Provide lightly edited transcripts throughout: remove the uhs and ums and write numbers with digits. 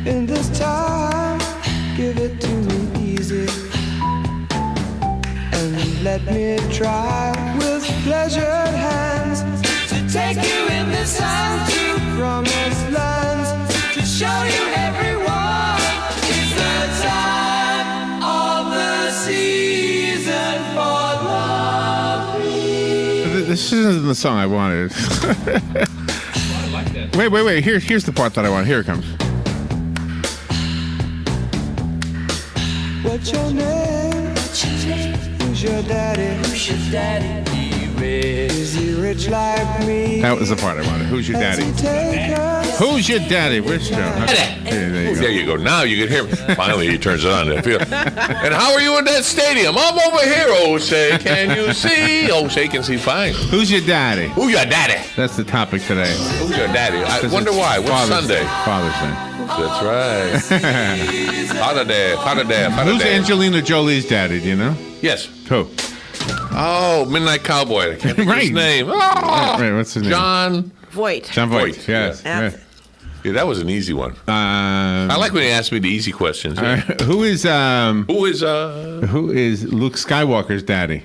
In this time, give it to me easy. And let me try with pleasured hands to take you in this time to promised lands, to show you everyone. It's the time of the season for love. This isn't the song I wanted. Wait. Here's the part that I want. Here it comes. What's your name? Who's your daddy? Who's your daddy? Is he rich like me? That was the part I wanted. Who's your daddy? Who's your daddy? Where's Joe? There you go. Now you can hear me. Finally, he turns it on. And how are you in that stadium? I'm over here, Osei. Can you see? Osei can see fine. Who's your daddy? Who's your daddy? That's the topic today. Who's your daddy? I wonder why. What's Sunday? Father's Day. That's right. Father Day. Who's Angelina Jolie's daddy? Do you know? Yes. Who? Oh, Midnight Cowboy. I can't think of his name. Oh, right, what's his name? John Voight. John Voight. Yes. Yeah, that was an easy one. I like when you ask me the easy questions. Yeah. Who is Who is Luke Skywalker's daddy?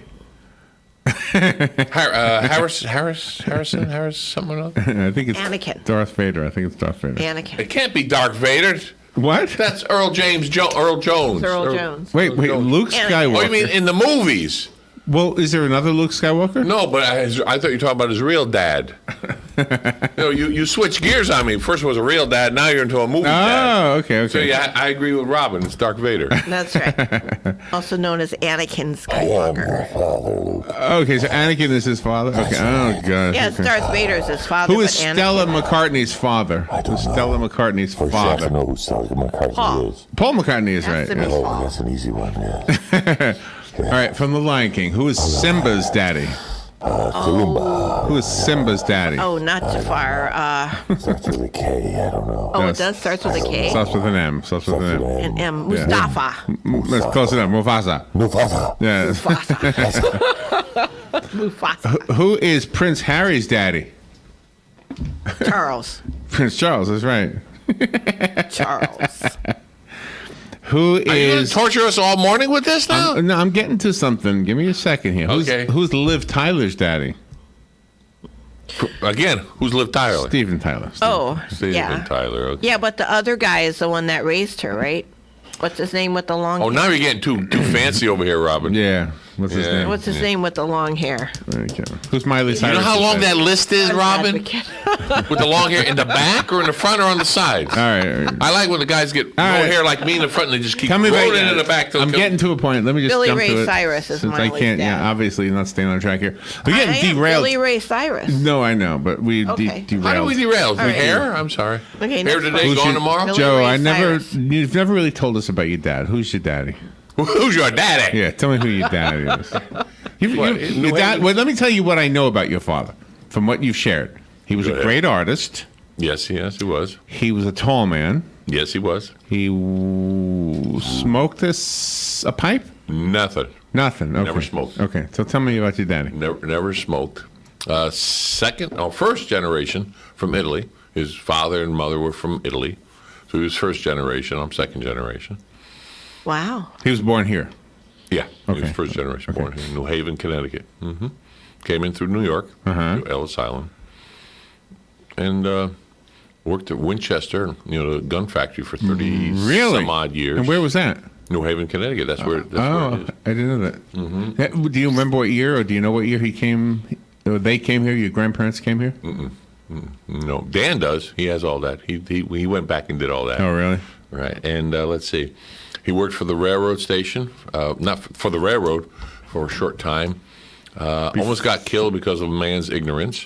Harris, someone else? I think it's Anakin. Darth Vader. Anakin. It can't be Darth Vader. What? That's Earl Jones. Earl Jones. Wait, Luke Skywalker. Oh, you mean in the movies? Well, is there another Luke Skywalker? No, but I thought you were talking about his real dad. You switch gears on me. First was a real dad, now you're into a movie dad. Oh, okay. So yeah, I agree with Robin. It's Darth Vader. That's right. Also known as Anakin Skywalker. Okay, so Anakin is his father? Okay, oh, God. Yes, Darth Vader is his father. Who is but Stella Anakin- McCartney's father? Who's Stella McCartney's father? I know who Stella McCartney Paul. is. Paul McCartney is That's right. the yes. big- Oh, that's an easy one, yeah. All right, from The Lion King. Who is Simba's daddy? Kalimba. Who is Simba's daddy? Oh, not Jafar. Starts with a K, I don't know. Oh, Yes. it does. Starts with a K. Starts with an M. Starts with an M. And M. Mustafa. That's close enough. Mufasa. Mufasa. Yeah. Mufasa. Who is Prince Harry's daddy? Charles. Prince Charles, that's right. Charles. Who Are you going is... to torture us all morning with this now? No, I'm getting to something. Give me a second here. Okay. Who's Liv Tyler's daddy? Again, who's Liv Tyler? Steven Tyler. Oh, Steven yeah. Tyler. Okay. Yeah, but the other guy is the one that raised her, right? What's his name with the long Oh, hair? now you're getting too fancy over here, Robin. Yeah. What's his Yeah. name? What's his name with the long hair? Okay. Who's Miley You Cyrus? know how long that list is, Robin? Advocate. With the long hair in the back or in the front or on the sides? All right. I like when the guys get no right. hair like me in the front and they just keep Tell me rolling right in the back. Till I'm getting to a point. Let me just Billy jump Ray to it. Cyrus is Since I Miley's can't, dad. yeah, obviously you're not staying on track here. We're getting I am derailed. Billy Ray Cyrus. No, I know, but we Okay. derailed. How do we derail? All right. Hair? I'm sorry. Okay, hair next today, one. gone tomorrow? Billy Joe, Ray Cyrus. you've never really told us about your dad. Who's your daddy? Who's your daddy? Yeah, tell me who your daddy is. What, Your dad, well, let me tell you what I know about your father from what you've shared. He was Go a ahead. great artist. Yes, he was. He was a tall man. Yes, he was. He smoked a pipe? Nothing. Nothing. Okay. Never smoked. Okay, so tell me about your daddy. Never smoked. First generation from Italy. His father and mother were from Italy. So he was first generation. I'm second generation. Wow. He was born here. Yeah, he Okay. was first generation, born here in New Haven, Connecticut. Came in through New York, to Ellis Island, and worked at Winchester, the gun factory for 30 Really? some odd years. And where was that? New Haven, Connecticut. That's where it Oh, is. I didn't know that. Do you remember what year, or do you know what year he came? Or they came here. Your grandparents came here. No, Dan does. He has all that. He went back and did all that. Oh, really? Right. And let's see. He worked for the railroad station, not for the railroad, for a short time. Almost got killed because of a man's ignorance.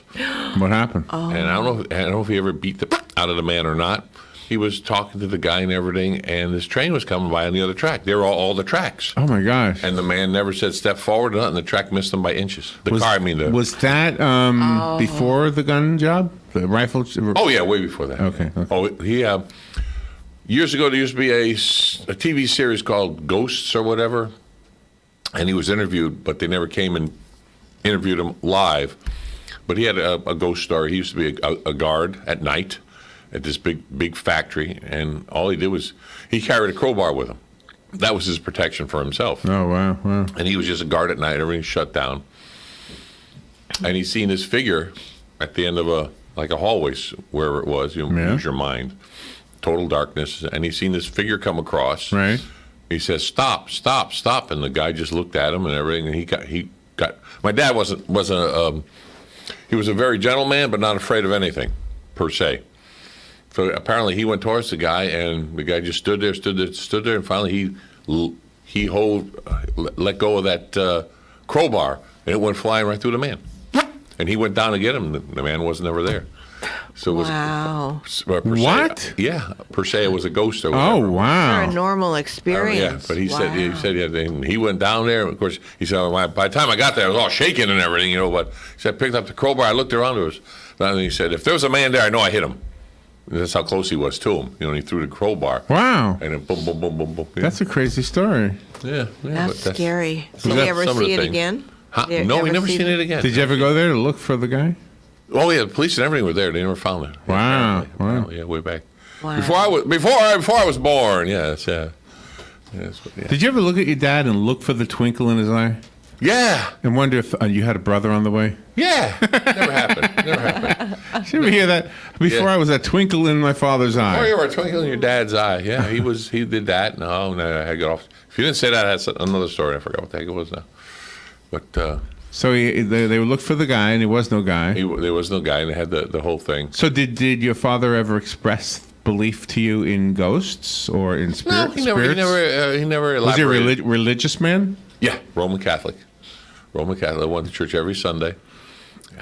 What happened? And I don't know if he ever beat the out of the man or not. He was talking to the guy and everything, and this train was coming by on the other track. They were all the tracks. Oh my gosh! And the man never said step forward or nothing. The track missed him by inches. The car, I mean. Was that before the gun job? The rifle? Oh, yeah, way before that. Okay. Oh, he years ago, there used to be a TV series called Ghosts or whatever, and he was interviewed, but they never came and interviewed him live. But he had a ghost story. He used to be a guard at night, at this big factory, and all he did was he carried a crowbar with him. That was his protection for himself. Oh, wow. And he was just a guard at night. Everything shut down. And he seen this figure at the end of a hallway, wherever it was. You use your mind. Total darkness. And he seen this figure come across. Right. He says, "Stop, stop, stop!" And the guy just looked at him and everything. And he got. My dad wasn't he was a very gentle man, but not afraid of anything, per se. So apparently he went towards the guy, and the guy just stood there, and finally he let go of that crowbar, and it went flying right through the man. And he went down to get him. The man was never there. So it was, Wow. What? Yeah, per se, it was a ghost or whatever. Oh, wow. Paranormal experience. Yeah, but he Wow. said, and he went down there. Of course, he said, by the time I got there, I was all shaking and everything, you know. But he said, I picked up the crowbar, I looked around, and he said, if there was a man there, I know I hit him. And that's how close he was to him. You know, and he threw the crowbar. Wow. And then boom, boom, boom, boom, boom. Yeah. That's a crazy story. Yeah. That's scary. Did that's you ever some of the see it things. again? Huh? Did you No, we ever never see seen it again. Did you ever go there to look for the guy? Oh yeah, the police and everything were there. They never found it. Wow. Apparently. Yeah, way back. Wow. Before I was born. Yes, yeah. Yes, yeah. Did you ever look at your dad and look for the twinkle in his eye? Yeah. And wonder if you had a brother on the way? Yeah. Never happened. Never happened. Did you ever hear that? Before Yeah. I was a twinkle in my father's Oh, eye. you were a twinkle in your dad's eye. Yeah, he did that. No, I had to get off. If you didn't say that, that's another story. I forgot what the heck it was now. But So they would look for the guy, and there was no guy. there was no guy, and they had the whole thing. So did your father ever express belief to you in ghosts or in No, spirits? he never Was he a elaborated. religious man? Yeah, Roman Catholic. Roman Catholic. Went to church every Sunday.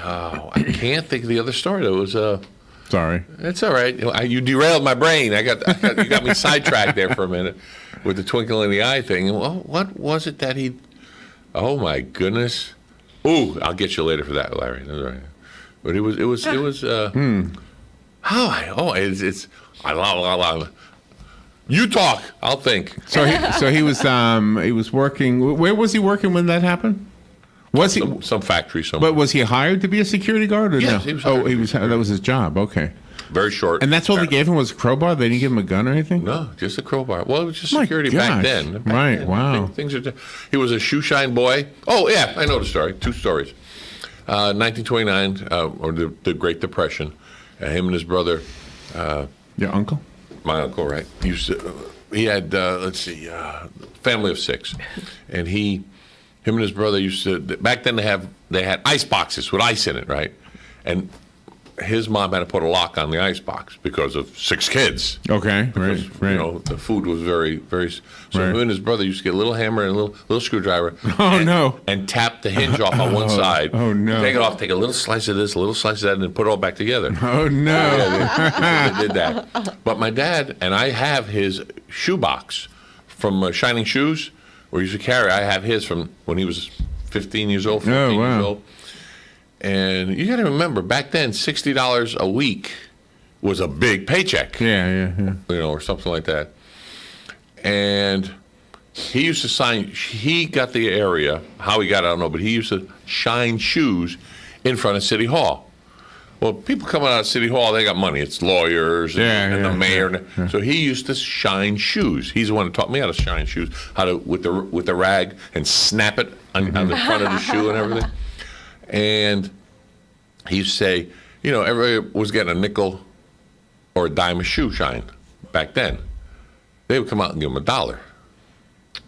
Oh, I can't think of the other story. It was Sorry. It's all right. You derailed my brain. You got me sidetracked there for a minute with the twinkle in the eye thing. Well, what was it that he? Oh my goodness! Ooh, I'll get you later for that, Larry. That's all right. But it was. It's. You talk. I'll think. So he was working. Where was he working when that happened? Was he? Some factory somewhere. But was he hired to be a security guard? Or Yes, no? he was hired to be a security That was his job. Okay. Very short. And that's all they gave him was a crowbar. They didn't give him a gun or anything. No, just a crowbar. Well, it was just My security back gosh. then. Back Right, then, wow. Things are. He was a shoe shine boy. Oh yeah, I know the story. Two stories. 1929, or the Great Depression. Him and his brother. Your uncle? My uncle, right? He had family of 6, and him and his brother used to. Back then they had ice boxes with ice in it, right? And his mom had to put a lock on the ice box because of 6 kids. Okay, Because, right. You know, the food was very, very. So Right. him and his brother used to get a little hammer and a little screwdriver. Oh, and, no. And tap the hinge off on one side. Oh, no. Take it off. Take a little slice of this, a little slice of that, and then put it all back together. Oh no! Yeah, they did that. But my dad, and I have his shoebox from Shining Shoes, where he used to carry. I have his from when he was 15 years old, 14 Oh, wow. years old. And you got to remember, back then, $60 a week was a big paycheck. Yeah. You know, or something like that. And he used to sign. He got the area. How he got it, I don't know, but he used to shine shoes in front of City Hall. Well, people coming out of City Hall, they got money. It's lawyers and the mayor. Yeah. So he used to shine shoes. He's the one who taught me how to shine shoes, how to with the rag and snap it on the front of the shoe and everything. And he used to say, you know, everybody was getting a nickel or a dime a shoe shine back then. They would come out and give him $1.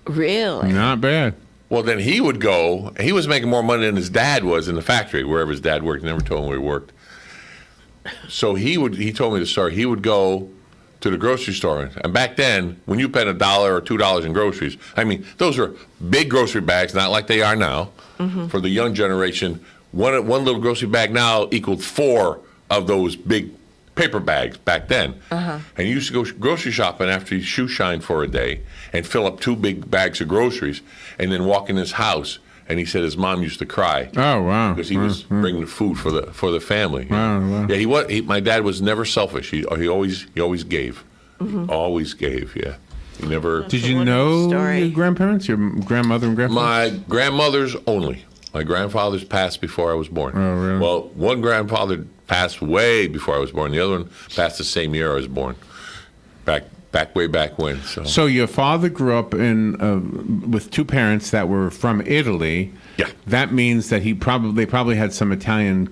Really? Not bad. Well, then he would go. He was making more money than his dad was in the factory, wherever his dad worked. He never told him where he worked. So he told me the story. He would go to the grocery store, and back then, when you spent $1 or $2 in groceries, I mean, those were big grocery bags, not like they are now. For the young generation, one little grocery bag now equaled 4 of those big paper bags back then. And he used to go grocery shopping after he shoe shined for a day and fill up 2 big bags of groceries and then walk in his house. And he said his mom used to cry. Oh wow! Because he was bringing the food for the family. Wow. Yeah, my dad was never selfish. He always gave. Always gave. Yeah, he never. Did you wonderful know story. your grandparents, your grandmother and grandfather? My grandmother's only. My grandfathers passed before I was born. Oh, really? Well, one grandfather passed way before I was born. The other one passed the same year I was born. Way back when. So your father grew up with two parents that were from Italy. Yeah. That means that they probably had some Italian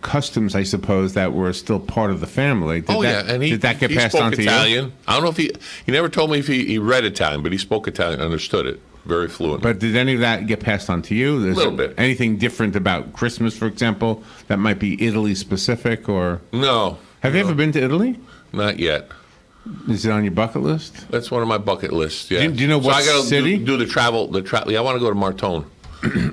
customs, I suppose, that were still part of the family. And did that get passed on to Italian. you? I don't know if he never told me if he read Italian, but he spoke Italian, understood it very fluently. But did any of that get passed on to you? A little bit. Anything different about Christmas, for example, that might be Italy specific, or? No. Have you ever been to Italy? Not yet. Is it on your bucket list? That's one of my bucket lists. Yeah. Do you know what I gotta city? do the travel. Yeah, I want to go to Martone.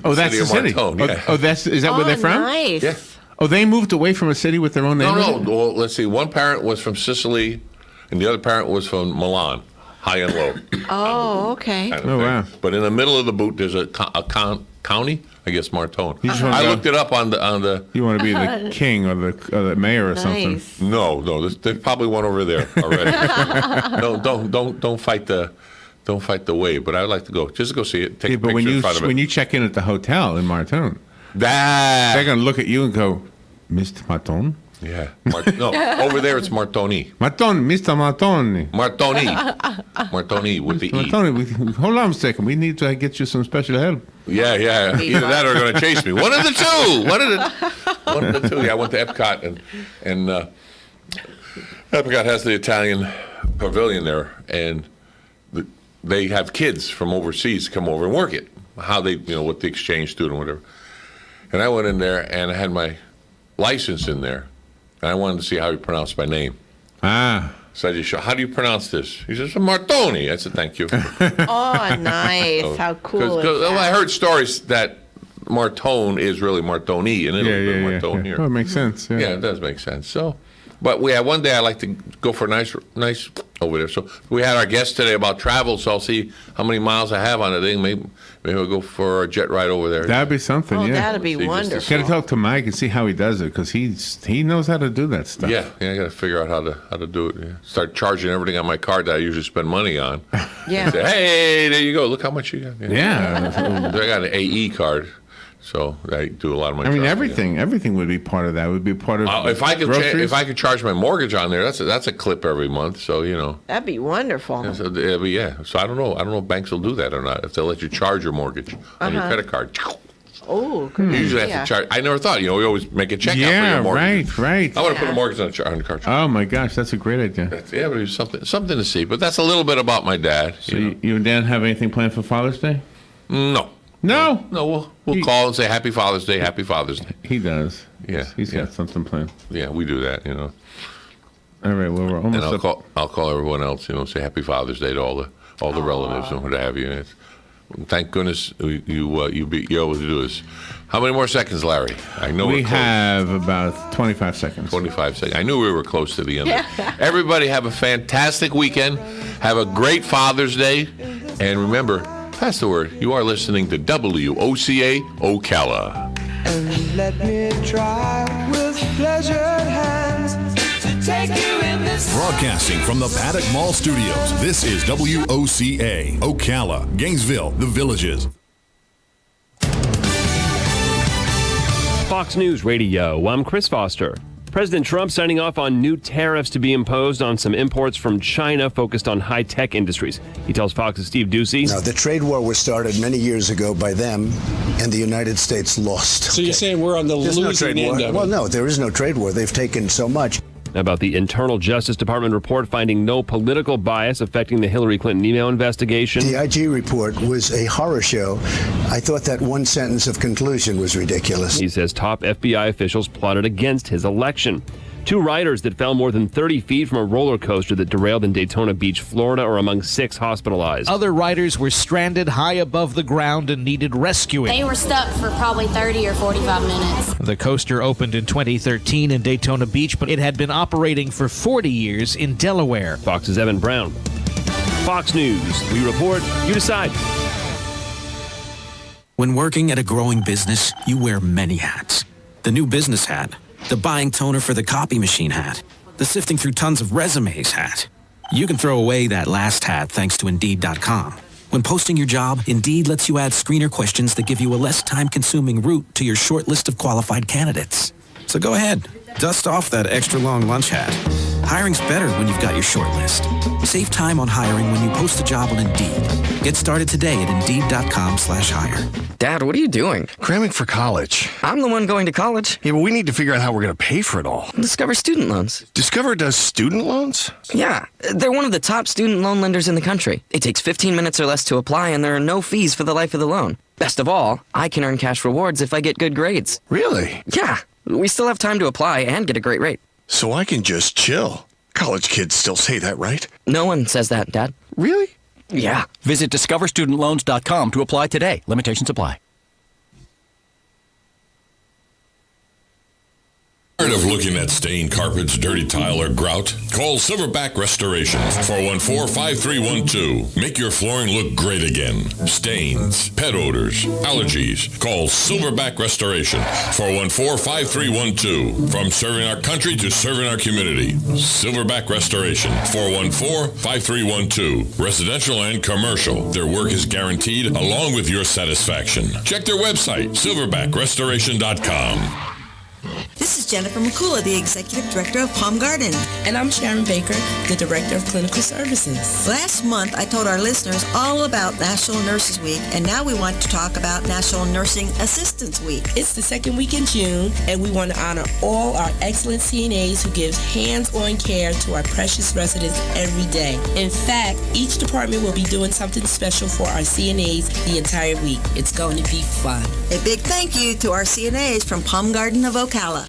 Oh, that's the city. Martone, yeah. Is that where they're from? Nice. Yeah. Oh, they moved away from a city with their own name? No. Well, let's see. One parent was from Sicily, and the other parent was from Milan, high and low. Oh, okay. kind of Oh, thing. wow. But in the middle of the boot, there's a county. I guess Martone. You just wanna I go- looked it up on the. You want to be the king or the mayor or something? Nice. No. There's probably one over there already. No, don't fight the wave. But I'd like to go just to go see it. Take Yeah, a but picture in front of it. when you check in at the hotel in Martone, That. they're going to look at you and go, Mr. Martone? Yeah. No, over there it's Martoni. Martone, Mr. Martone. Martoni with the E. Martone, hold on a second. We need to get you some special help. Yeah. Either that or they're going to chase me. One of the two. One of the two. Yeah, I went to Epcot and Epcot has the Italian pavilion there, and they have kids from overseas come over and work it. How they, with the exchange student, whatever. And I went in there and I had my license in there, and I wanted to see how he pronounced my name. Ah. So I just showed, how do you pronounce this? He says, Martoni. I said, thank you. Oh, nice. How cool is Because I that? heard stories that Martone is really Martoni in Italy, Yeah. but Martone here. Oh, it makes sense. Yeah, it does make sense. So, but one day I like to go for a nice over there. So we had our guest today about travel, so I'll see how many miles I have on the thing. Maybe we'll go for a jet ride over there. That'd be something, Oh, yeah. that'd be See, just to wonderful. Got to talk to Mike and see how he does it, because he knows how to do that stuff. Yeah, I got to figure out how to do it. Yeah. Start charging everything on my card that I usually spend money on. Yeah. Say, hey, there you go. Look how much you got. Yeah. I got an AE card, so I do a lot of my. I mean, shopping, everything would be part of that. Would be part of If I could groceries. if I could charge my mortgage on there, that's a clip every month. So That'd be wonderful. So, yeah. So I don't know if banks will do that or not. If they'll let you charge your mortgage on your credit card. Oh, good. You usually have idea. to charge. I never thought. We always make a check out for Yeah, your mortgage. right. I want to put Yeah. a mortgage on the card. Oh my gosh, that's a great idea. Yeah, but it's something to see. But that's a little bit about my dad. So you and Dan have anything planned for Father's Day? No. No. No, we'll call and say Happy Father's Day, Happy Father's Day. He does. Yeah, He's yeah. got something planned. Yeah, we do that, All right, well, we're almost And up. I'll call everyone else, say Happy Father's Day to all the relatives and what have you. Thank goodness you're able to do this. How many more seconds, Larry? I know We we're close. have about 25 seconds. 25 seconds. I knew we were close to the end. Everybody have a fantastic weekend. Have a great Father's Day. And remember, pass the word. You are listening to WOCA Ocala. And let me try with pleasured hands to take you in this. Broadcasting from the Paddock Mall Studios, this is WOCA, Ocala, Gainesville, The Villages. Fox News Radio, I'm Chris Foster. President Trump signing off on new tariffs to be imposed on some imports from China focused on high-tech industries. He tells Fox's Steve Ducey. Now, the trade war was started many years ago by them, and the United States lost. So you're saying we're on the There's no losing trade war. end of it? Well, no, there is no trade war. They've taken so much. About the Internal Justice Department report finding no political bias affecting the Hillary Clinton email investigation. The IG report was a horror show. I thought that one sentence of conclusion was ridiculous. He says top FBI officials plotted against his election. 2 riders that fell more than 30 feet from a roller coaster that derailed in Daytona Beach, Florida, are among 6 hospitalized. Other riders were stranded high above the ground and needed rescuing. They were stuck for probably 30 or 45 minutes. The coaster opened in 2013 in Daytona Beach, but it had been operating for 40 years in Delaware. Fox's Evan Brown. Fox News. We report, you decide. When working at a growing business, you wear many hats. The new business hat, the buying toner for the copy machine hat, the sifting through tons of resumes hat. You can throw away that last hat thanks to Indeed.com. When posting your job, Indeed lets you add screener questions that give you a less time-consuming route to your short list of qualified candidates. So go ahead, dust off that extra long lunch hat. Hiring's better when you've got your short list. Save time on hiring when you post a job on Indeed. Get started today at Indeed.com/hire. Dad, what are you doing? Cramming for college. I'm the one going to college. Yeah, but we need to figure out how we're going to pay for it all. Discover Student Loans. Discover does student loans? Yeah, they're one of the top student loan lenders in the country. It takes 15 minutes or less to apply, and there are no fees for the life of the loan. Best of all, I can earn cash rewards if I get good grades. Really? Yeah, we still have time to apply and get a great rate. So I can just chill. College kids still say that, right? No one says that, Dad. Really? Yeah. Visit discoverstudentloans.com to apply today. Limitations apply. Tired of looking at stained carpets, dirty tile, or grout? Call Silverback Restoration, 414-5312. Make your flooring look great again. Stains, pet odors, allergies. Call Silverback Restoration, 414-5312. From serving our country to serving our community. Silverback Restoration, 414-5312. Residential and commercial. Their work is guaranteed along with your satisfaction. Check their website, silverbackrestoration.com. This is Jennifer McCullough, the Executive Director of Palm Garden. And I'm Sharon Baker, the Director of Clinical Services. Last month, I told our listeners all about National Nurses Week, and now we want to talk about National Nursing Assistants Week. It's the second week in June, and we want to honor all our excellent CNAs who give hands-on care to our precious residents every day. In fact, each department will be doing something special for our CNAs the entire week. It's going to be fun. A big thank you to our CNAs from Palm Garden of Ocala.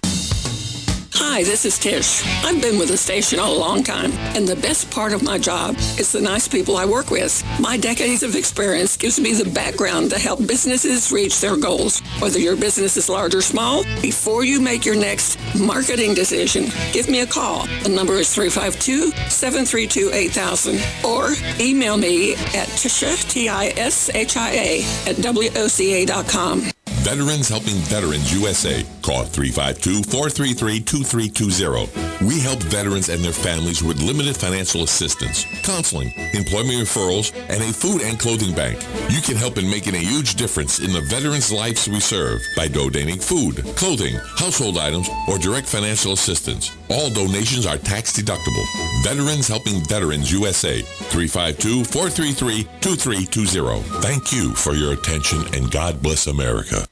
Hi, this is Tish. I've been with the station a long time, and the best part of my job is the nice people I work with. My decades of experience gives me the background to help businesses reach their goals. Whether your business is large or small, before you make your next marketing decision, give me a call. The number is 352-732-8000, or email me at Tisha, T-I-S-H-I-A, at WOCA.com. Veterans Helping Veterans USA. Call 352-433-2320. We help veterans and their families with limited financial assistance, counseling, employment referrals, and a food and clothing bank. You can help in making a huge difference in the veterans' lives we serve by donating food, clothing, household items, or direct financial assistance. All donations are tax deductible. Veterans Helping Veterans USA. 352-433-2320. Thank you for your attention, and God bless America.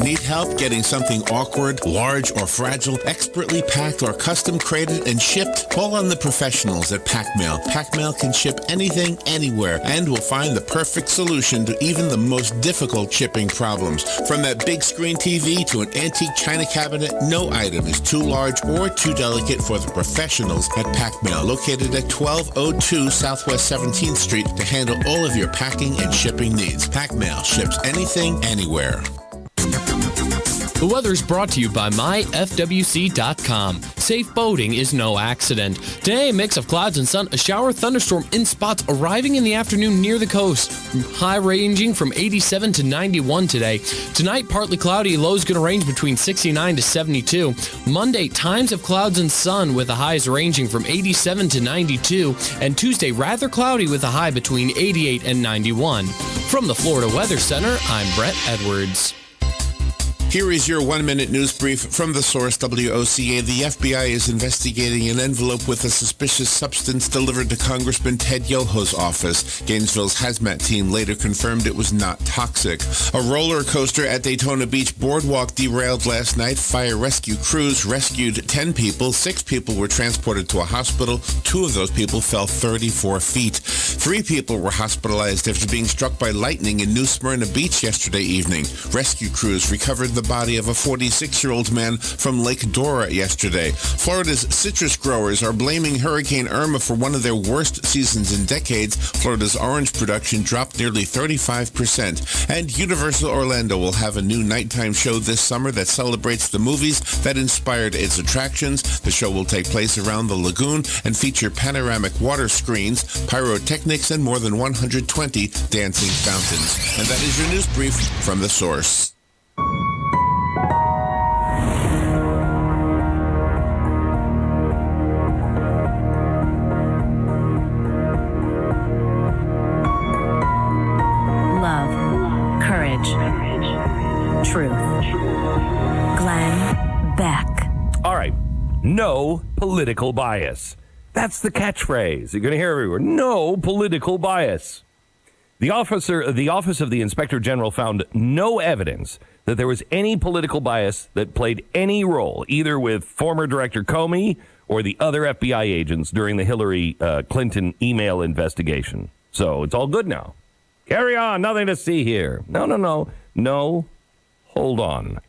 Need help getting something awkward, large, or fragile, expertly packed or custom created and shipped? Call on the professionals at PackMail. PackMail can ship anything, anywhere, and will find the perfect solution to even the most difficult shipping problems. From that big screen TV to an antique china cabinet, no item is too large or too delicate for the professionals at PackMail, located at 1202 Southwest 17th Street, to handle all of your packing and shipping needs. PackMail ships anything, anywhere. The weather is brought to you by myfwc.com. Safe boating is no accident. Today, a mix of clouds and sun, a shower thunderstorm in spots arriving in the afternoon near the coast. High ranging from 87 to 91 today. Tonight, partly cloudy, lows going to range between 69 to 72. Monday, times of clouds and sun with the highs ranging from 87 to 92. And Tuesday, rather cloudy with a high between 88 and 91. From the Florida Weather Center, I'm Brett Edwards. Here is your one-minute news brief from the source WOCA. The FBI is investigating an envelope with a suspicious substance delivered to Congressman Ted Yoho's office. Gainesville's hazmat team later confirmed it was not toxic. A roller coaster at Daytona Beach Boardwalk derailed last night. Fire rescue crews rescued 10 people. 6 people were transported to a hospital. 2 of those people fell 34 feet. 3 people were hospitalized after being struck by lightning in New Smyrna Beach yesterday evening. Rescue crews recovered the body of a 46-year-old man from Lake Dora yesterday. Florida's citrus growers are blaming Hurricane Irma for one of their worst seasons in decades. Florida's orange production dropped nearly 35%. And Universal Orlando will have a new nighttime show this summer that celebrates the movies that inspired its attractions. The show will take place around the lagoon and feature panoramic water screens, pyrotechnics, and more than 120 dancing fountains. And that is your news brief from The Source. no political bias. That's the catchphrase you're going to hear everywhere. No political bias. The Office of the Inspector General found no evidence that there was any political bias that played any role, either with former Director Comey or the other FBI agents during the Hillary Clinton email investigation. So it's all good now. Carry on. Nothing to see here. No. Hold on.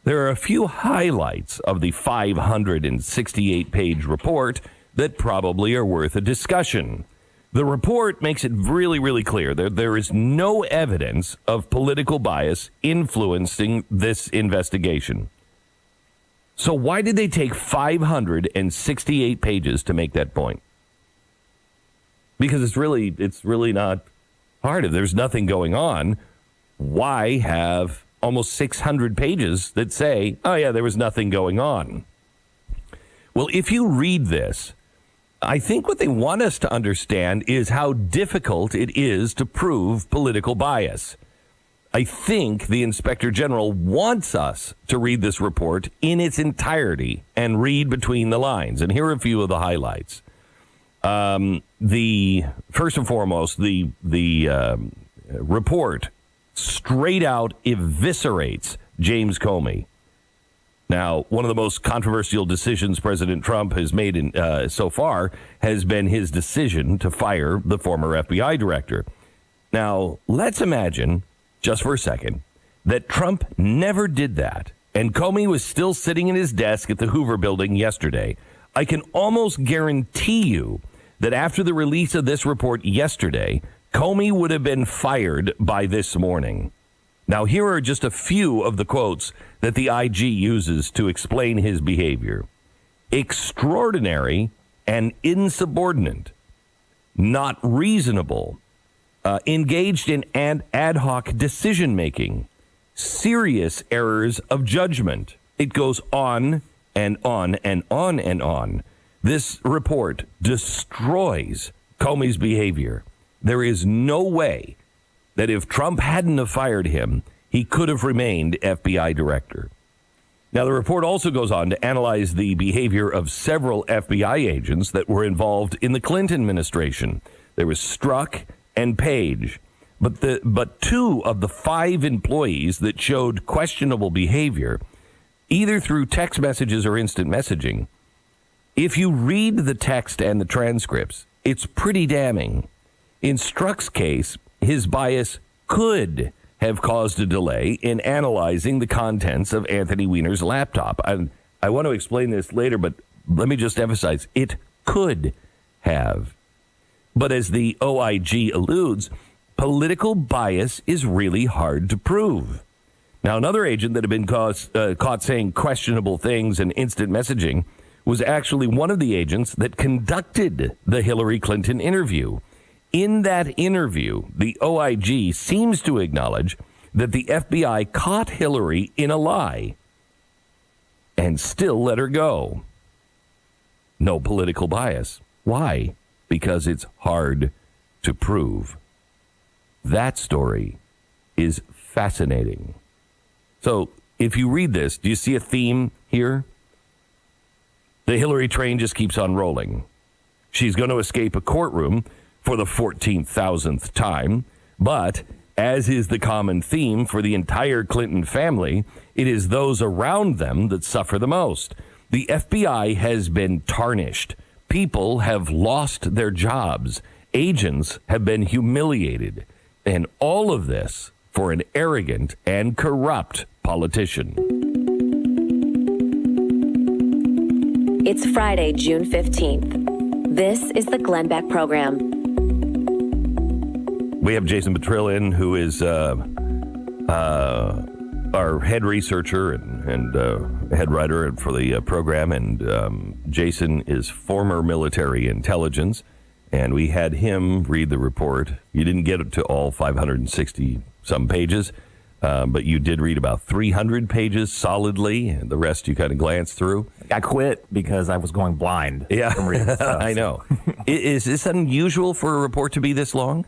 There are a few highlights of the 568-page report that probably are worth a discussion. The report makes it really, really clear that there is no evidence of political bias influencing this investigation. So why did they take 568 pages to make that point? Because it's really not hard. If there's nothing going on, why have almost 600 pages that say, oh yeah, there was nothing going on? Well, if you read this, I think what they want us to understand is how difficult it is to prove political bias. I think the Inspector General wants us to read this report in its entirety and read between the lines. And here are a few of the highlights. First and foremost, the report straight out eviscerates James Comey. Now, one of the most controversial decisions President Trump has made so far has been his decision to fire the former FBI director. Now, let's imagine, just for a second, that Trump never did that, and Comey was still sitting in his desk at the Hoover Building yesterday. I can almost guarantee you that after the release of this report yesterday, Comey would have been fired by this morning. Now, here are just a few of the quotes that the IG uses to explain his behavior. Extraordinary and insubordinate. Not reasonable. Engaged in ad hoc decision-making. Serious errors of judgment. It goes on and on and on and on. This report destroys Comey's behavior. There is no way that if Trump hadn't have fired him, he could have remained FBI director. Now, the report also goes on to analyze the behavior of several FBI agents that were involved in the Clinton administration. There was Strzok and Page, but two of the 5 employees that showed questionable behavior, either through text messages or instant messaging, if you read the text and the transcripts, it's pretty damning. In Strzok's case, his bias could have caused a delay in analyzing the contents of Anthony Weiner's laptop. I want to explain this later, but let me just emphasize, it could have. But as the OIG alludes, political bias is really hard to prove. Now, another agent that had been caught saying questionable things in instant messaging was actually one of the agents that conducted the Hillary Clinton interview. In that interview, the OIG seems to acknowledge that the FBI caught Hillary in a lie and still let her go. No political bias. Why? Because it's hard to prove. That story is fascinating. So if you read this, do you see a theme here? The Hillary train just keeps on rolling. She's going to escape a courtroom for the 14,000th time, but as is the common theme for the entire Clinton family, it is those around them that suffer the most. The FBI has been tarnished. People have lost their jobs. Agents have been humiliated. And all of this for an arrogant and corrupt politician. It's Friday, June 15th. This is the Glenn Beck Program. We have Jason Petrillo in, who is our head researcher and head writer for the program. And Jason is former military intelligence. And we had him read the report. You didn't get it to all 560-some pages, but you did read about 300 pages solidly, and the rest you kind of glanced through. I quit because I was going blind. Yeah, from reading stuff, I know. Is this unusual for a report to be this long?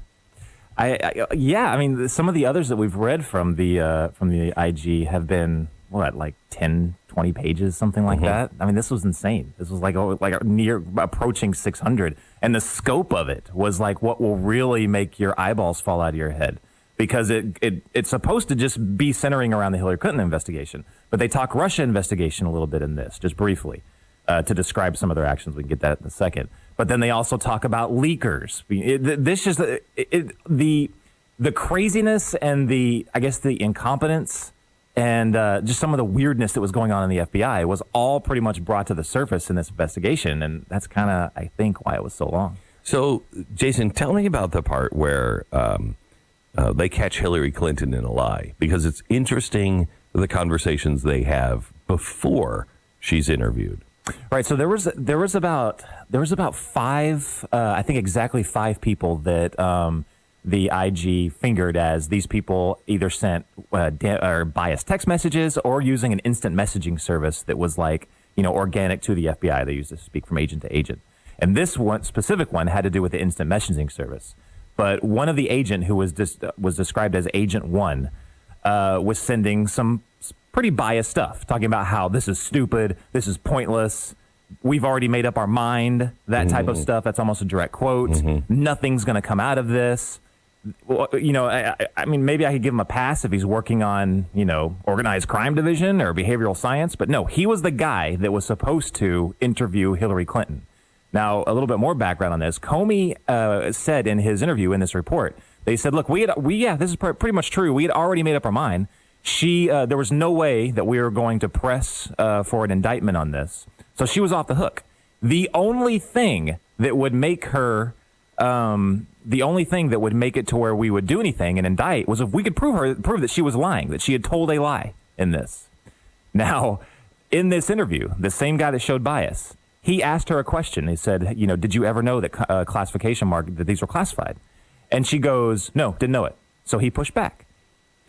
Yeah, I mean, some of the others that we've read from the IG have been like 10, 20 pages, something like that. I mean, this was insane. This was like near approaching 600. And the scope of it was like what will really make your eyeballs fall out of your head. Because it's supposed to just be centering around the Hillary Clinton investigation. But they talk Russia investigation a little bit in this, just briefly, to describe some of their actions. We can get that in a second. But then they also talk about leakers. The craziness and the incompetence and just some of the weirdness that was going on in the FBI was all pretty much brought to the surface in this investigation. And that's kind of, I think, why it was so long. So, Jason, tell me about the part where they catch Hillary Clinton in a lie, because it's interesting the conversations they have before she's interviewed. Right. So there was about five, I think exactly five people that the IG fingered as these people either sent or biased text messages or using an instant messaging service that was like, organic to the FBI. They used to speak from agent to agent. And this one specific one had to do with the instant messaging service. But one of the agent who was described as Agent 1 was sending some pretty biased stuff, talking about how this is stupid, this is pointless, we've already made up our mind, that type of stuff. That's almost a direct quote. Nothing's going to come out of this. Well, I mean, maybe I could give him a pass if he's working on, organized crime division or behavioral science. But no, he was the guy that was supposed to interview Hillary Clinton. Now, a little bit more background on this. Comey said in his interview in this report, they said, look, this is pretty much true. We had already made up our mind. There was no way that we were going to press for an indictment on this. So she was off the hook. The only thing that would make her, the only thing that would make it to where we would do anything and indict was if we could prove that she was lying, that she had told a lie in this. Now, in this interview, the same guy that showed bias, he asked her a question. He said, did you ever know that classification mark, that these were classified? And she goes, no, didn't know it. So he pushed back.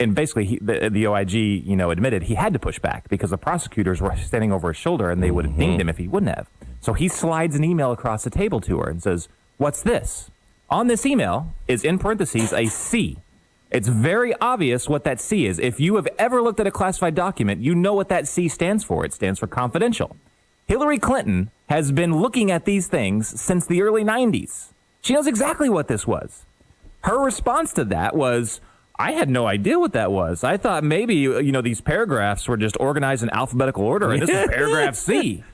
And basically, the OIG, admitted he had to push back because the prosecutors were standing over his shoulder and they would have dinged him if he wouldn't have. So he slides an email across the table to her and says, what's this? On this email is, in parentheses, a C. It's very obvious what that C is. If you have ever looked at a classified document, you know what that C stands for. It stands for confidential. Hillary Clinton has been looking at these things since the early 90s. She knows exactly what this was. Her response to that was, I had no idea what that was. I thought maybe, these paragraphs were just organized in alphabetical order, and this is paragraph C.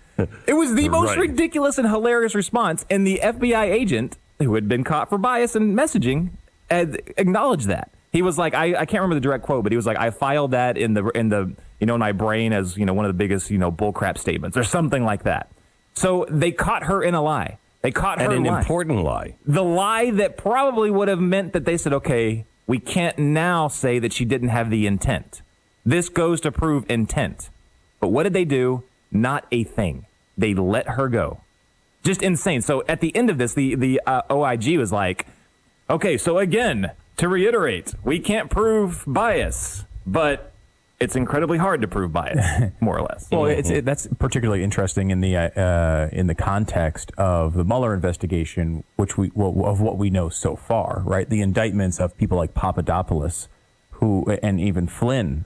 It was the most ridiculous and hilarious response, and the FBI agent, who had been caught for bias and messaging, had acknowledged that. He was like, I can't remember the direct quote, but he was like, I filed that in my brain as, one of the biggest, bullcrap statements or something like that. So they caught her in a lie. They caught her in an important lie. The lie that probably would have meant that they said, okay, we can't now say that she didn't have the intent. This goes to prove intent. But what did they do? Not a thing. They let her go. Just insane. So at the end of this, the OIG was like, okay, so again, to reiterate, we can't prove bias, but it's incredibly hard to prove bias, more or less. Well, that's particularly interesting in the context of the Mueller investigation, of what we know so far, right? The indictments of people like Papadopoulos, and even Flynn,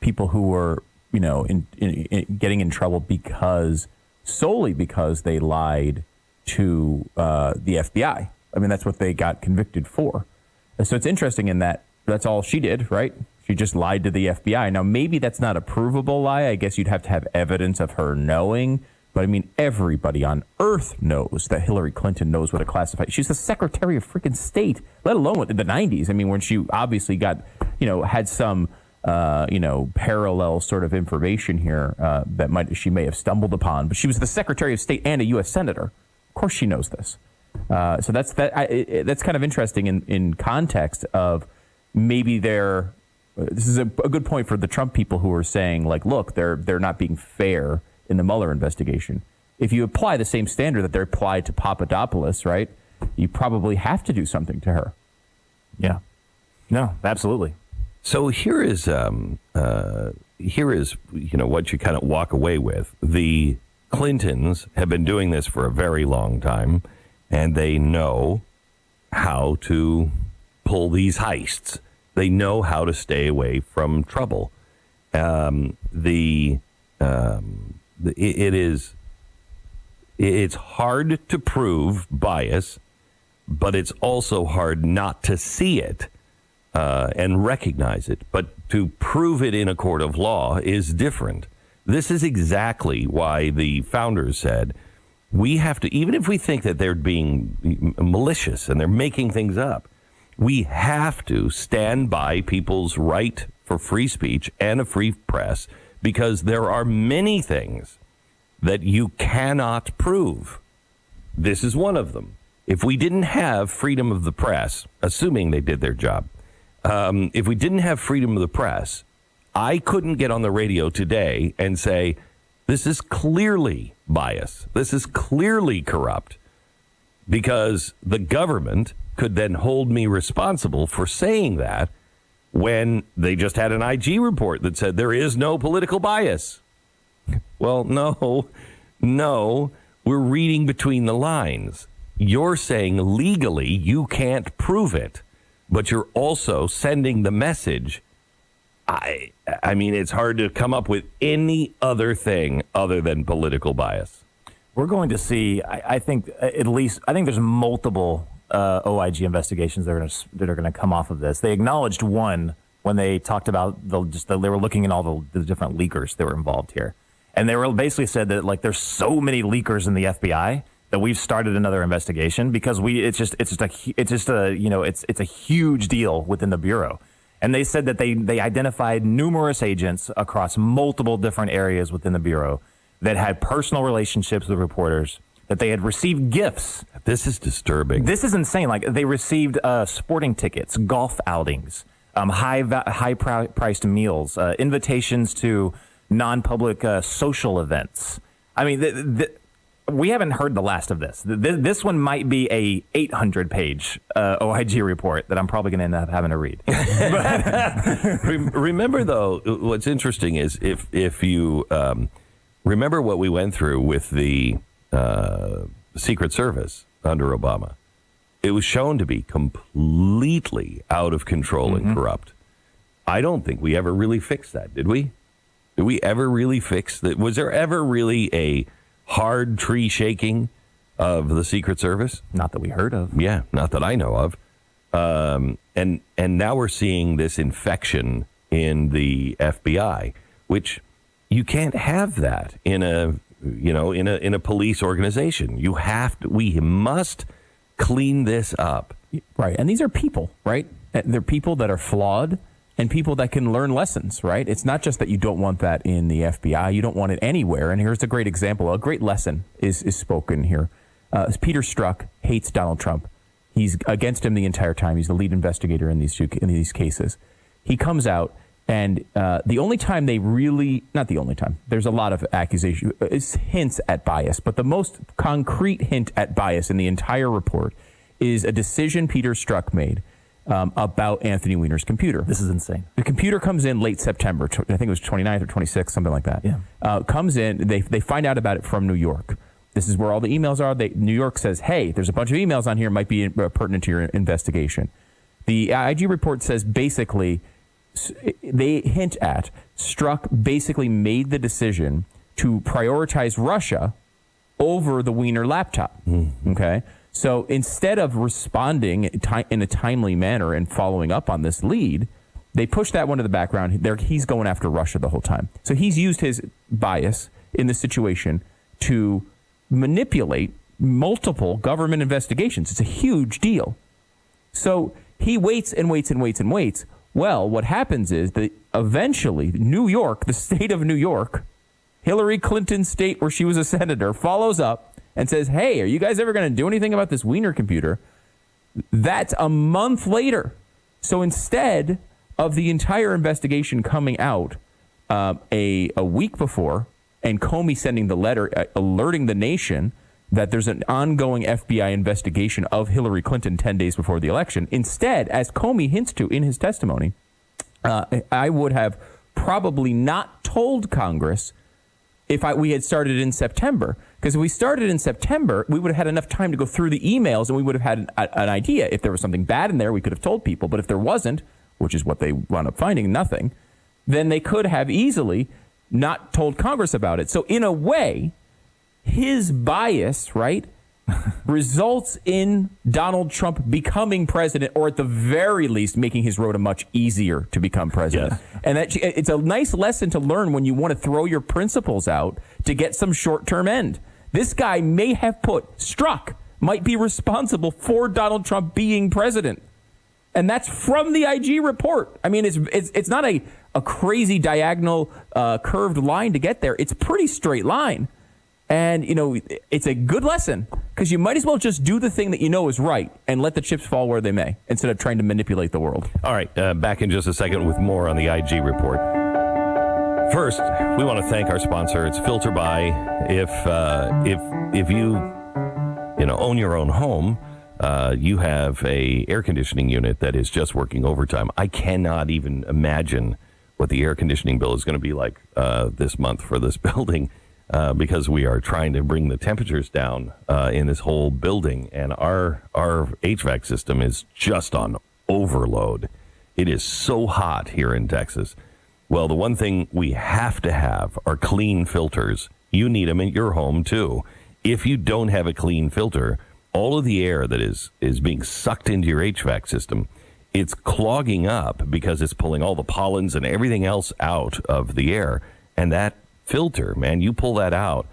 people who were, getting in trouble solely because they lied to the FBI. I mean, that's what they got convicted for. So it's interesting in that that's all she did, right? She just lied to the FBI. Now, maybe that's not a provable lie. I guess you'd have to have evidence of her knowing. But, I mean, everybody on earth knows that Hillary Clinton knows what a classified... She's the Secretary of freaking State, let alone in the 90s. I mean, when she obviously got, had some, parallel sort of information here that she may have stumbled upon. But she was the Secretary of State and a U.S. Senator. Of course she knows this. So that's kind of interesting in context of maybe this is a good point for the Trump people who are saying, like, look, they're not being fair in the Mueller investigation. If you apply the same standard that they're applied to Papadopoulos, right, you probably have to do something to her. Yeah. No, absolutely. So here is what you kind of walk away with. The Clintons have been doing this for a very long time, and they know how to pull these heists. They know how to stay away from trouble. It's hard to prove bias, but it's also hard not to see it and recognize it. But to prove it in a court of law is different. This is exactly why the founders said we have to, even if we think that they're being malicious and they're making things up, we have to stand by people's right for free speech and a free press, because there are many things that you cannot prove. This is one of them. If we didn't have freedom of the press, assuming they did their job, if we didn't have freedom of the press, I couldn't get on the radio today and say, this is clearly bias. This is clearly corrupt, because the government could then hold me responsible for saying that when they just had an IG report that said there is no political bias. Well, no, we're reading between the lines. You're saying legally you can't prove it, but you're also sending the message. I mean, it's hard to come up with any other thing other than political bias. We're going to see, I think there's multiple OIG investigations that are going to come off of this. They acknowledged one when they talked about they were looking at all the different leakers that were involved here. And they were basically said that, like, there's so many leakers in the FBI that we've started another investigation because it's a huge deal within the Bureau. And they said that they identified numerous agents across multiple different areas within the Bureau that had personal relationships with reporters, that they had received gifts. This is disturbing. This is insane. Like, they received sporting tickets, golf outings, high-priced meals, invitations to non-public social events. I mean, we haven't heard the last of this. This one might be a 800-page OIG report that I'm probably going to end up having to read. Remember, though, what's interesting is if you remember what we went through with the Secret Service under Obama. It was shown to be completely out of control and corrupt. I don't think we ever really fixed that, did we? Did we ever really fix that? Was there ever really a hard tree shaking of the Secret Service? Not that we heard of. Yeah, not that I know of. And now we're seeing this infection in the FBI, which you can't have that in a police organization. We must clean this up. Right. And these are people, right? They're people that are flawed and people that can learn lessons, right? It's not just that you don't want that in the FBI. You don't want it anywhere. And here's a great example. A great lesson is spoken here. Peter Strzok hates Donald Trump. He's against him the entire time. He's the lead investigator in these cases. He comes out, and the only time not the only time, there's a lot of accusation, hints at bias, but the most concrete hint at bias in the entire report is a decision Peter Strzok made about Anthony Weiner's computer. This is insane. The computer comes in late September. I think it was 29th or 26th, something like that. Yeah. Comes in. They find out about it from New York. This is where all the emails are. New York says, hey, there's a bunch of emails on here, might be pertinent to your investigation. The IG report says basically, they hint at Strzok basically made the decision to prioritize Russia over the Weiner laptop. Okay? So instead of responding in a timely manner and following up on this lead, they push that one to the background. He's going after Russia the whole time. So he's used his bias in this situation to manipulate multiple government investigations. It's a huge deal. So he waits and waits and waits and waits. Well, what happens is that eventually New York, the state of New York, Hillary Clinton's state where she was a senator, follows up and says, hey, are you guys ever going to do anything about this Weiner computer? That's a month later. So instead of the entire investigation coming out a week before and Comey sending the letter alerting the nation that there's an ongoing FBI investigation of Hillary Clinton 10 days before the election, instead, as Comey hints to in his testimony, I would have probably not told Congress if we had started in September. Because if we started in September, we would have had enough time to go through the emails and we would have had an idea. If there was something bad in there, we could have told people. But if there wasn't, which is what they wound up finding, nothing, then they could have easily not told Congress about it. So in a way, his bias, right, results in Donald Trump becoming president, or at the very least making his road much easier to become president. Yes. And it's a nice lesson to learn when you want to throw your principles out to get some short-term end. This guy might be responsible for Donald Trump being president. And that's from the IG report. I mean, it's not a crazy diagonal curved line to get there. It's a pretty straight line. And, it's a good lesson because you might as well just do the thing that you know is right and let the chips fall where they may instead of trying to manipulate the world. All right, back in just a second with more on the IG report. First, we want to thank our sponsor. It's Filter By. If you own your own home, you have a air conditioning unit that is just working overtime. I cannot even imagine what the air conditioning bill is going to be like this month for this building. Because we are trying to bring the temperatures down in this whole building, and our HVAC system is just on overload. It is so hot here in Texas. Well, the one thing we have to have are clean filters. You need them in your home, too. If you don't have a clean filter, all of the air that is being sucked into your HVAC system, it's clogging up because it's pulling all the pollens and everything else out of the air, and that filter, man, you pull that out,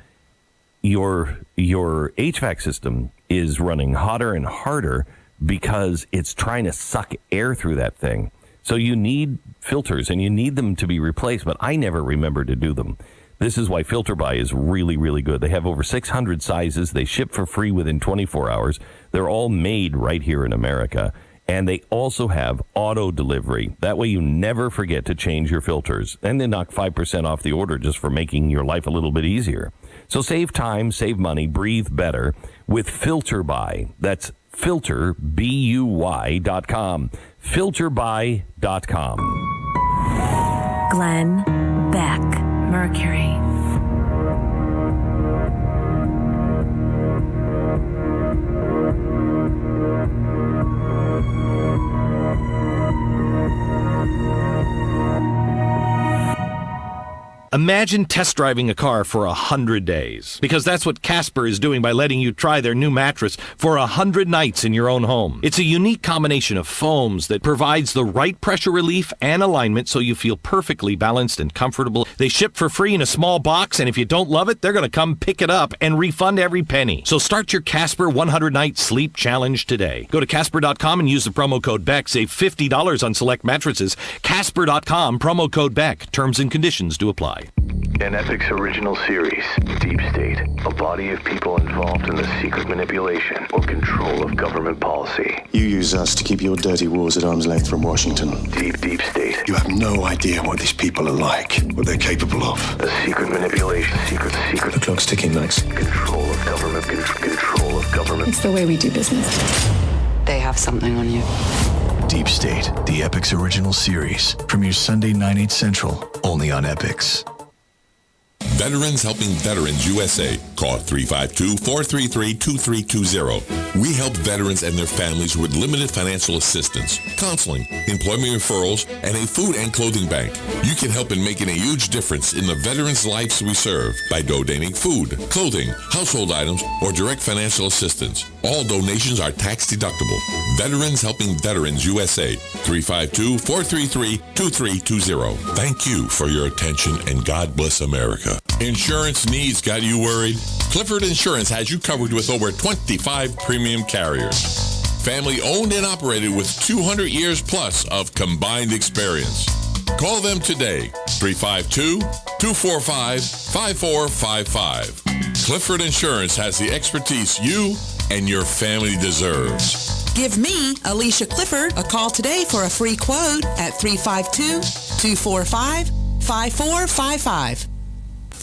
your HVAC system is running hotter and harder because it's trying to suck air through that thing. So you need filters and you need them to be replaced, but I never remember to do them. This is why Filter By is really, really good. They have over 600 sizes. They ship for free within 24 hours. They're all made right here in America. And they also have auto delivery. That way you never forget to change your filters. And they knock 5% off the order just for making your life a little bit easier. So save time, save money, breathe better with Filter By. That's filterbuy.com. Filterbuy.com. Glenn Beck, Mercury. Imagine test driving a car for 100 days, because that's what Casper is doing by letting you try their new mattress for 100 nights in your own home. It's a unique combination of foams that provides the right pressure relief and alignment so you feel perfectly balanced and comfortable. They ship for free in a small box, and if you don't love it, they're going to come pick it up and refund every penny. So start your Casper 100-night sleep challenge today. Go to Casper.com and use the promo code BECK. Save $50 on select mattresses. Casper.com, promo code BECK. Terms and conditions do apply. An Epic's original series, Deep State, a body of people involved in the secret manipulation or control of government policy. You use us to keep your dirty wars at arm's length from Washington. Deep State. You have no idea what these people are like, what they're capable of. A secret manipulation, secret. The clock's ticking, Lex. Control of government, control of government. It's the way we do business. They have something on you. Deep State, the Epic's original series. Premieres Sunday, 9/8 Central, only on Epix. Veterans Helping Veterans USA. Call 352-433-2320. We help veterans and their families with limited financial assistance, counseling, employment referrals, and a food and clothing bank. You can help in making a huge difference in the veterans' lives we serve by donating food, clothing, household items, or direct financial assistance. All donations are tax deductible. Veterans Helping Veterans USA. 352-433-2320. Thank you for your attention, and God bless America. Insurance needs got you worried? Clifford Insurance has you covered with over 25 premium carriers. Family owned and operated with 200 years plus of combined experience. Call them today, 352-245-5455. Clifford Insurance has the expertise you and your family deserves. Give me, Alicia Clifford, a call today for a free quote at 352-245-5455.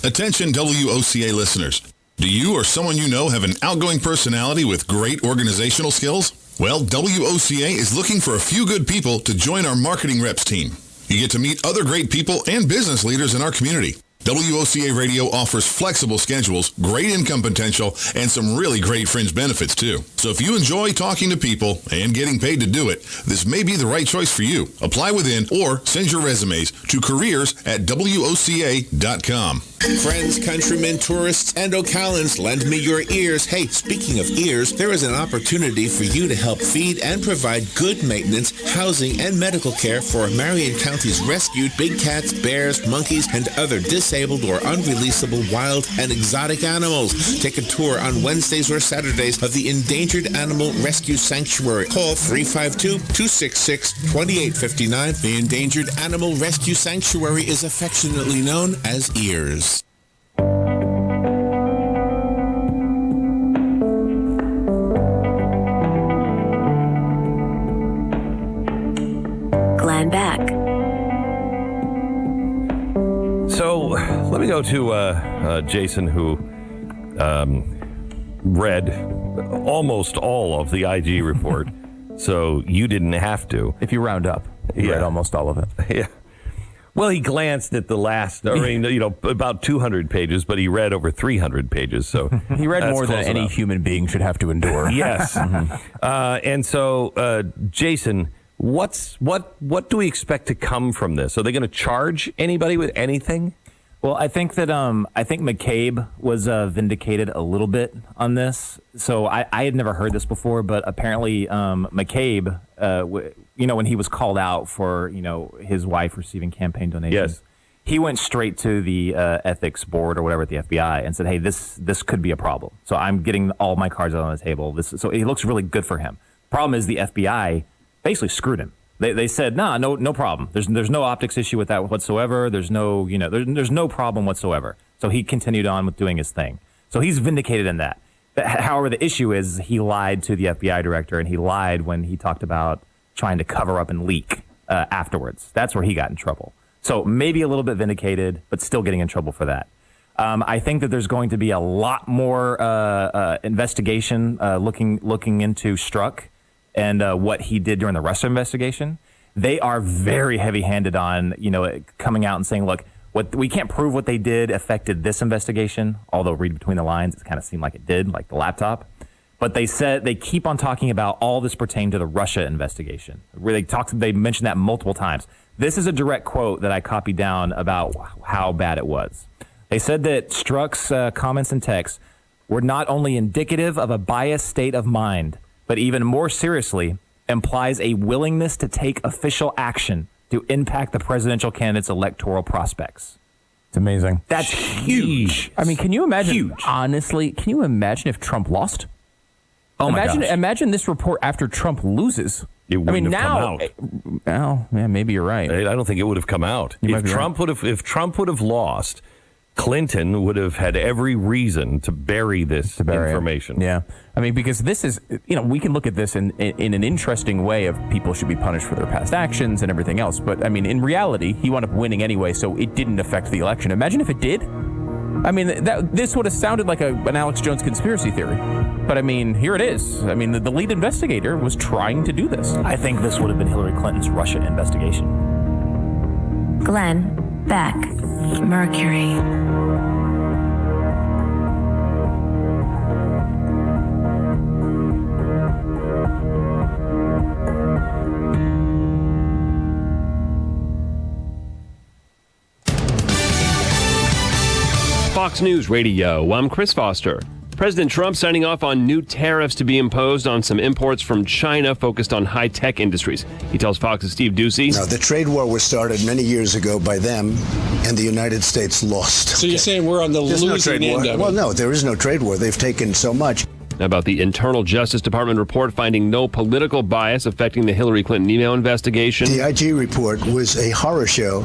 Attention WOCA listeners. Do you or someone you know have an outgoing personality with great organizational skills? Well, WOCA is looking for a few good people to join our marketing reps team. You get to meet other great people and business leaders in our community. WOCA Radio offers flexible schedules, great income potential, and some really great fringe benefits, too. So if you enjoy talking to people and getting paid to do it, this may be the right choice for you. Apply within or send your resumes to careers@WOCA.com. Friends, countrymen, tourists, and Ocalans, lend me your ears. Hey, speaking of ears, there is an opportunity for you to help feed and provide good maintenance, housing, and medical care for Marion County's rescued big cats, bears, monkeys, and other disabled or unreleasable wild and exotic animals. Take a tour on Wednesdays or Saturdays of the Endangered Animal Rescue Sanctuary. Call 352-266-2859. The Endangered Animal Rescue Sanctuary is affectionately known as EARS. Glenn Beck. So let me go to Jason, who read almost all of the IG report. So you didn't have to. If you round up, he read almost all of it. Yeah. Well, he glanced at the last, about 200 pages, but he read over 300 pages. So he read more than any human being should have to endure. Yes. And so, Jason, what do we expect to come from this? Are they going to charge anybody with anything? Well, I think that McCabe was vindicated a little bit on this. So I had never heard this before, but apparently McCabe, when he was called out for his wife receiving campaign donations, he went straight to the ethics board or whatever at the FBI and said, "Hey, this could be a problem. So I'm getting all my cards out on the table." So it looks really good for him. Problem is the FBI basically screwed him. They said, no problem. There's no optics issue with that whatsoever. There's no, there's no problem whatsoever. So he continued on with doing his thing. So he's vindicated in that. However, the issue is he lied to the FBI director, and he lied when he talked about trying to cover up and leak afterwards. That's where he got in trouble. So maybe a little bit vindicated, but still getting in trouble for that. I think that there's going to be a lot more investigation looking into Strzok and what he did during the Russia investigation. They are very heavy-handed on, coming out and saying, look, we can't prove what they did affected this investigation, although read between the lines, it kind of seemed like it did, like the laptop. But they said they keep on talking about all this pertained to the Russia investigation. They mentioned that multiple times. This is a direct quote that I copied down about how bad it was. They said that Strzok's comments and texts were not only indicative of a biased state of mind, but even more seriously, implies a willingness to take official action to impact the presidential candidate's electoral prospects. It's amazing. That's huge. I mean, can you imagine, huge. Honestly, can you imagine if Trump lost? Oh, my gosh. Imagine this report after Trump loses. It wouldn't have come out. Well, yeah, maybe you're right. I don't think it would have come out. If Trump would have lost, Clinton would have had every reason to bury this information. Yeah. I mean, because this is, we can look at this in an interesting way of people should be punished for their past actions and everything else. But, I mean, in reality, he wound up winning anyway, so it didn't affect the election. Imagine if it did. I mean, this would have sounded like an Alex Jones conspiracy theory. But, I mean, here it is. I mean, the lead investigator was trying to do this. I think this would have been Hillary Clinton's Russia investigation. Glenn Beck, Mercury. Fox News Radio, I'm Chris Foster. President Trump signing off on new tariffs to be imposed on some imports from China focused on high-tech industries. He tells Fox's Steve Ducey. No, the trade war was started many years ago by them, and the United States lost. So you're saying we're on the losing end of it? Well, no, there is no trade war. They've taken so much. About the internal Justice Department report finding no political bias affecting the Hillary Clinton email investigation. The IG report was a horror show.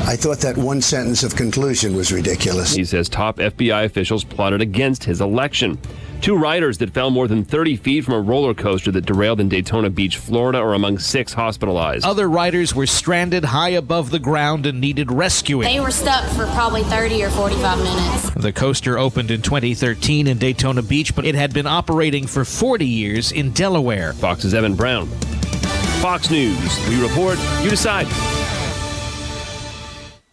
I thought that one sentence of conclusion was ridiculous. He says top FBI officials plotted against his election. 2 riders that fell more than 30 feet from a roller coaster that derailed in Daytona Beach, Florida, are among 6 hospitalized. Other riders were stranded high above the ground and needed rescuing. They were stuck for probably 30 or 45 minutes. The coaster opened in 2013 in Daytona Beach, but it had been operating for 40 years in Delaware. Fox's Evan Brown. Fox News. We report, you decide.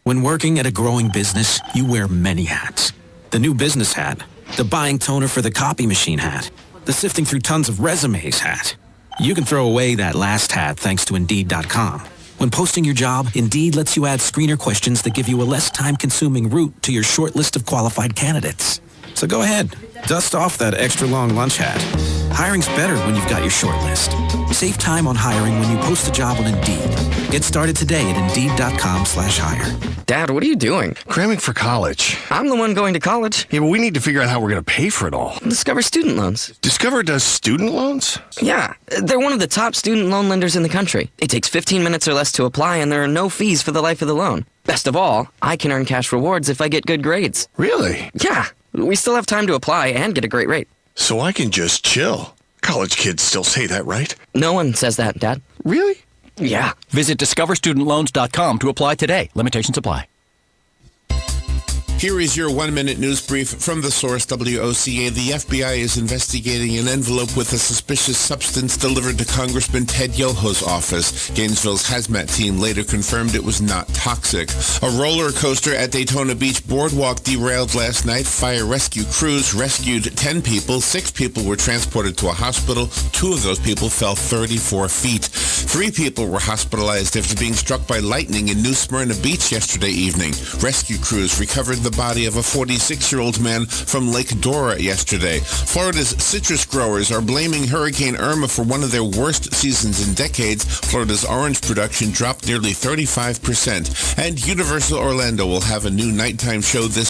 When working at a growing business, you wear many hats. The new business hat, the buying toner for the copy machine hat, the sifting through tons of resumes hat. You can throw away that last hat thanks to Indeed.com. When posting your job, Indeed lets you add screener questions that give you a less time-consuming route to your short list of qualified candidates. So go ahead, dust off that extra long lunch hat. Hiring's better when you've got your short list. Save time on hiring when you post a job on Indeed. Get started today at Indeed.com/hire. Dad, what are you doing? Cramming for college. I'm the one going to college. Yeah, but we need to figure out how we're going to pay for it all. Discover Student Loans. Discover does student loans? Yeah, they're one of the top student loan lenders in the country. It takes 15 minutes or less to apply, and there are no fees for the life of the loan. Best of all, I can earn cash rewards if I get good grades. Really? Yeah, we still have time to apply and get a great rate. So I can just chill. College kids still say that, right? No one says that, Dad. Really? Yeah. Visit discoverstudentloans.com to apply today. Limitations apply. Here is your 1-minute news brief from the source WOCA. The FBI is investigating an envelope with a suspicious substance delivered to Congressman Ted Yoho's office. Gainesville's hazmat team later confirmed it was not toxic. A roller coaster at Daytona Beach boardwalk derailed last night. Fire rescue crews rescued 10 people. 6 people were transported to a hospital. 2 of those people fell 34 feet. 3 people were hospitalized after being struck by lightning in New Smyrna Beach yesterday evening. Rescue crews recovered the body of a 46-year-old man from Lake Dora yesterday. Florida's citrus growers are blaming Hurricane Irma for one of their worst seasons in decades. Florida's orange production dropped nearly 35%. And Universal Orlando will have a new nighttime show this